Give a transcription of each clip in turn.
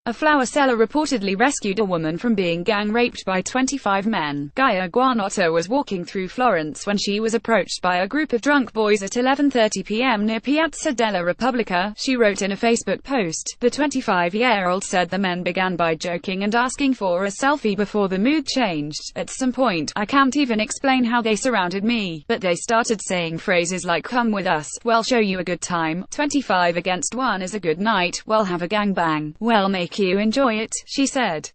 A flower seller reportedly rescued a woman from being gang-raped by 25 men. Gaia Guanotta was walking through Florence when she was approached by a group of drunk boys at 11:30 p.m. near Piazza della Repubblica, she wrote in a Facebook post. The 25-year-old said the men began by joking and asking for a selfie before the mood changed. At some point, I can't even explain how they surrounded me, but they started saying phrases like "come with us," "we'll show you a good time," 25 against 1 is a good night, "we'll have a gangbang," "we'll make you enjoy it," she said.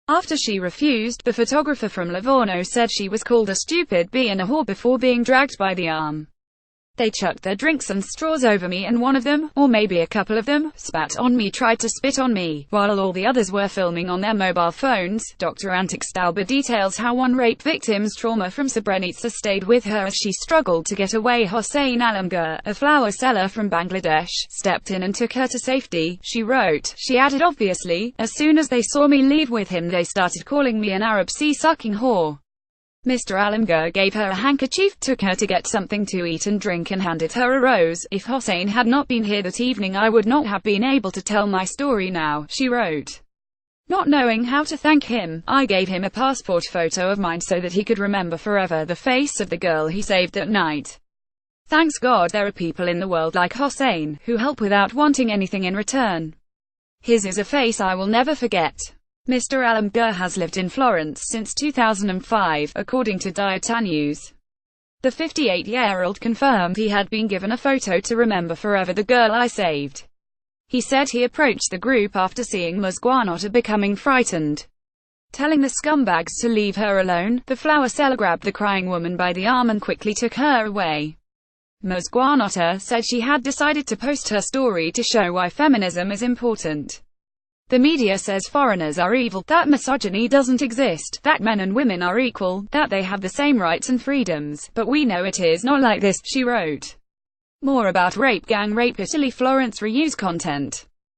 After she refused, the photographer from Livorno said she was called a stupid bee and a whore before being dragged by the arm. They chucked their drinks and straws over me, and one of them, or maybe a couple of them, spat on me, tried to spit on me, while all the others were filming on their mobile phones. Dr. Antik Stauber details how one rape victim's trauma from Srebrenica stayed with her as she struggled to get away. Hossein Alamgir, a flower seller from Bangladesh, stepped in and took her to safety, she wrote. She added, "Obviously, as soon as they saw me leave with him, they started calling me an Arab sea-sucking whore." Mr. Alamgir gave her a handkerchief, took her to get something to eat and drink, and handed her a rose. "If Hossein had not been here that evening, I would not have been able to tell my story now," she wrote. Not knowing how to thank him, I gave him a passport photo of mine so that he could remember forever the face of the girl he saved that night. Thanks God there are people in the world like Hossein, who help without wanting anything in return. His is a face I will never forget. Mr. Alamgir has lived in Florence since 2005, according to Dieta News. The 58-year-old confirmed he had been given a photo to remember forever the girl I saved. He said he approached the group after seeing Ms. Guanotta becoming frightened, telling the scumbags to leave her alone. The flower seller grabbed the crying woman by the arm and quickly took her away. Ms. Guanotta said she had decided to post her story to show why feminism is important. The media says foreigners are evil, that misogyny doesn't exist, that men and women are equal, that they have the same rights and freedoms, but we know it is not like this, she wrote. More about rape, gang rape, Italy. Florence reuse content.